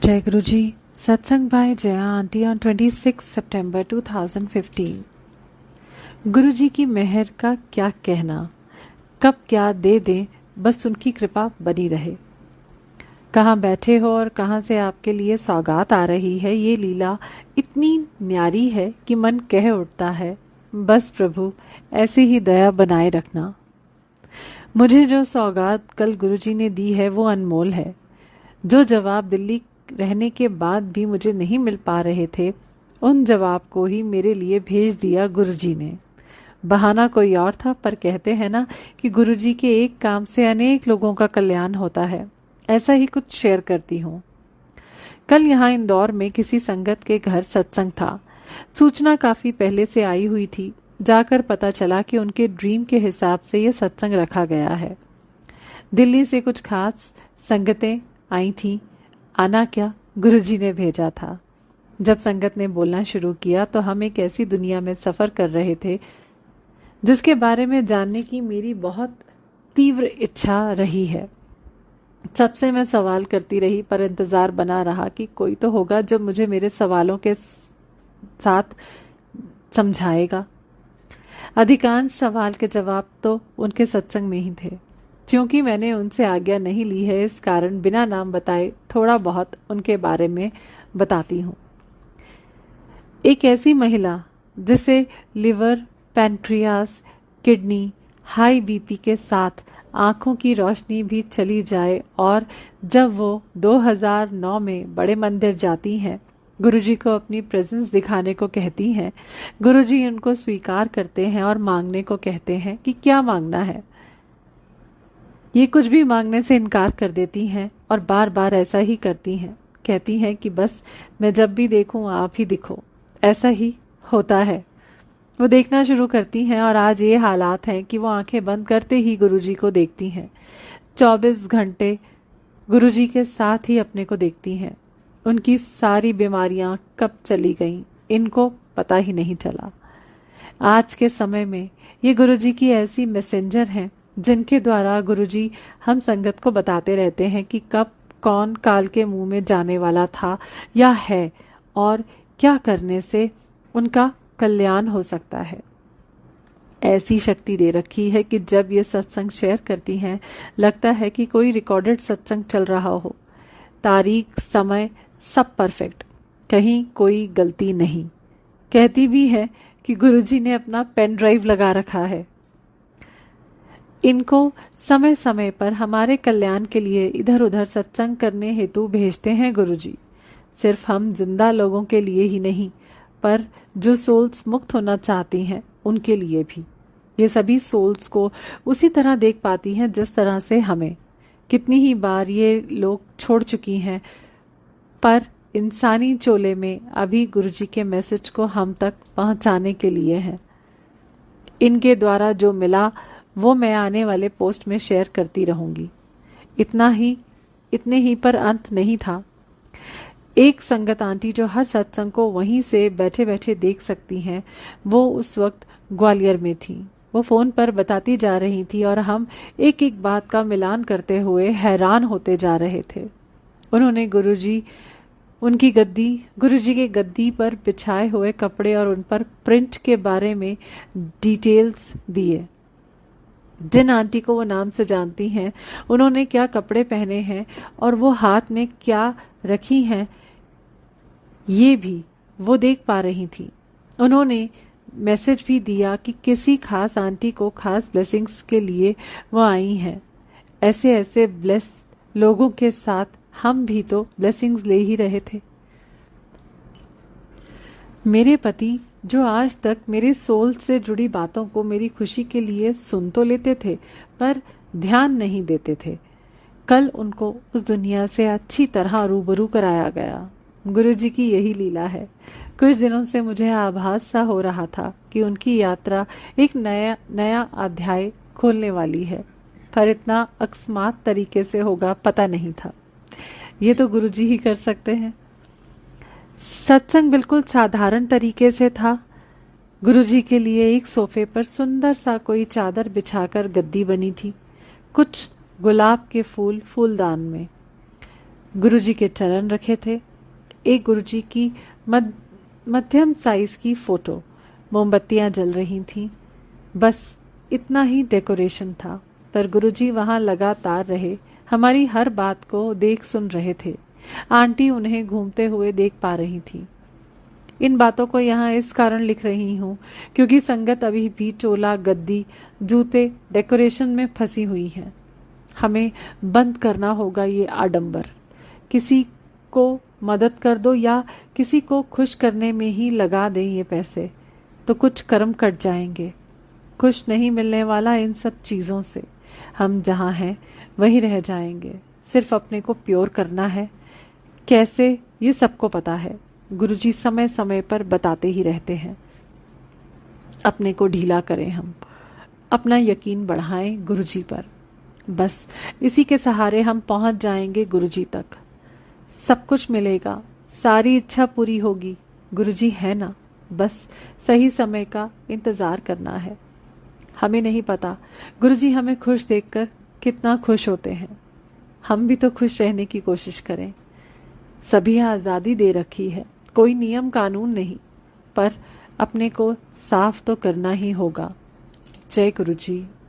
जय गुरु जी। सत्संग bye Jaya aunty on 26 सितंबर 2015। गुरु जी की मेहर का क्या कहना, कब क्या दे दें, बस उनकी कृपा बनी रहे। कहाँ बैठे हो और कहाँ से आपके लिए सौगात आ रही है, ये लीला इतनी न्यारी है कि मन कह उठता है, बस प्रभु ऐसी ही दया बनाए रखना। मुझे जो सौगात कल गुरु जी ने दी है वो अनमोल है। जो जवाब दिल्ली रहने के बाद भी मुझे नहीं मिल पा रहे थे, उन जवाब को ही मेरे लिए भेज दिया गुरुजी ने। बहाना कोई और था, पर कहते हैं ना कि गुरुजी के एक काम से अनेक लोगों का कल्याण होता है। ऐसा ही कुछ शेयर करती हूँ। कल यहाँ इंदौर में किसी संगत के घर सत्संग था। सूचना काफी पहले से आई हुई थी। जाकर पता चला कि उनके ड्रीम के हिसाब से यह सत्संग रखा गया है। दिल्ली से कुछ खास संगतें आई थी। आना क्या, गुरुजी ने भेजा था। जब संगत ने बोलना शुरू किया तो हम एक ऐसी दुनिया में सफर कर रहे थे जिसके बारे में जानने की मेरी बहुत तीव्र इच्छा रही है। सबसे मैं सवाल करती रही, पर इंतजार बना रहा कि कोई तो होगा जो मुझे मेरे सवालों के साथ समझाएगा। अधिकांश सवाल के जवाब तो उनके सत्संग में ही थे। क्योंकि मैंने उनसे आज्ञा नहीं ली है, इस कारण बिना नाम बताए थोड़ा बहुत उनके बारे में बताती हूँ। एक ऐसी महिला जिसे liver, pancreas, kidney, high BP के साथ आंखों की रोशनी भी चली जाए, और जब वो 2009 में बड़े मंदिर जाती हैं, गुरुजी को अपनी प्रेजेंस दिखाने को कहती हैं, गुरुजी उनको स्वीकार करते हैं और मांगने को कहते हैं कि क्या मांगना है। ये कुछ भी मांगने से इनकार कर देती हैं और बार बार ऐसा ही करती हैं। कहती हैं कि बस मैं जब भी देखूं आप ही दिखो। ऐसा ही होता है। वो देखना शुरू करती हैं और आज ये हालात हैं कि वो आंखें बंद करते ही गुरुजी को देखती हैं। 24 घंटे गुरुजी के साथ ही अपने को देखती हैं। उनकी सारी बीमारियां कब चली गईं, इनको पता ही नहीं चला। आज के समय में ये गुरुजी की ऐसी मैसेंजर हैं जिनके द्वारा गुरुजी हम संगत को बताते रहते हैं कि कब कौन काल के मुंह में जाने वाला था या है, और क्या करने से उनका कल्याण हो सकता है। ऐसी शक्ति दे रखी है कि जब ये सत्संग शेयर करती हैं, लगता है कि कोई रिकॉर्डेड सत्संग चल रहा हो। तारीख, समय सब परफेक्ट, कहीं कोई गलती नहीं। कहती भी है कि गुरुजी ने अपना पेन ड्राइव लगा रखा है। इनको समय समय पर हमारे कल्याण के लिए इधर उधर सत्संग करने हेतु भेजते हैं गुरुजी। सिर्फ हम जिंदा लोगों के लिए ही नहीं, पर जो सोल्स मुक्त होना चाहती हैं उनके लिए भी। ये सभी सोल्स को उसी तरह देख पाती हैं जिस तरह से हमें। कितनी ही बार ये लोग छोड़ चुकी हैं, पर इंसानी चोले में अभी गुरुजी के मैसेज को हम तक पहुंचाने के लिए है। इनके द्वारा जो मिला वो मैं आने वाले पोस्ट में शेयर करती रहूंगी। इतने ही पर अंत नहीं था। एक संगत आंटी जो हर सत्संग को वहीं से बैठे बैठे देख सकती हैं, वो उस वक्त ग्वालियर में थी। वो फोन पर बताती जा रही थी और हम एक एक बात का मिलान करते हुए हैरान होते जा रहे थे। उन्होंने गुरुजी के गद्दी पर बिछाए हुए कपड़े और उन पर प्रिंट के बारे में डिटेल्स दिए। जिन आंटी को वो नाम से जानती हैं, उन्होंने क्या कपड़े पहने हैं और वो हाथ में क्या रखी हैं, ये भी वो देख पा रही थी। उन्होंने मैसेज भी दिया कि किसी खास आंटी को खास ब्लेसिंग्स के लिए वो आई हैं। ऐसे ऐसे ब्लेस लोगों के साथ हम भी तो ब्लेसिंग्स ले ही रहे थे। मेरे पति जो आज तक मेरे सोल से जुड़ी बातों को मेरी खुशी के लिए सुन तो लेते थे, पर ध्यान नहीं देते थे, कल उनको उस दुनिया से अच्छी तरह रूबरू कराया गया। गुरुजी की यही लीला है। कुछ दिनों से मुझे आभास सा हो रहा था कि उनकी यात्रा एक नया अध्याय खोलने वाली है, पर इतना अकस्मात तरीके से होगा पता नहीं था। ये तो गुरुजी ही कर सकते हैं। सत्संग बिल्कुल साधारण तरीके से था। गुरुजी के लिए एक सोफे पर सुंदर सा कोई चादर बिछाकर गद्दी बनी थी। कुछ गुलाब के फूलदान में। गुरुजी के चरण रखे थे। एक गुरुजी की मध्यम साइज की फोटो, मोमबत्तियां जल रही थीं। बस इतना ही डेकोरेशन था, पर गुरुजी वहां लगातार रहे, हमारी हर बात को देख सुन रहे थे। आंटी उन्हें घूमते हुए देख पा रही थी। इन बातों को यहाँ इस कारण लिख रही हूँ क्योंकि संगत अभी भी चोला, गद्दी, जूते, डेकोरेशन में फंसी हुई है। हमें बंद करना होगा ये आडंबर। किसी को मदद कर दो या किसी को खुश करने में ही लगा दें ये पैसे, तो कुछ कर्म कट जाएंगे। खुश नहीं मिलने वाला इन सब चीज़ों से। हम जहाँ हैं वहीं रह जाएंगे। सिर्फ अपने को प्योर करना है। कैसे, ये सबको पता है। गुरुजी समय समय पर बताते ही रहते हैं। अपने को ढीला करें, हम अपना यकीन बढ़ाएं गुरुजी पर। बस इसी के सहारे हम पहुंच जाएंगे गुरुजी तक। सब कुछ मिलेगा, सारी इच्छा पूरी होगी। गुरुजी है ना, बस सही समय का इंतजार करना है। हमें नहीं पता गुरुजी हमें खुश देखकर कितना खुश होते हैं। हम भी तो खुश रहने की कोशिश करें। सभी आज़ादी दे रखी है, कोई नियम कानून नहीं, पर अपने को साफ तो करना ही होगा। जय गुरुजी।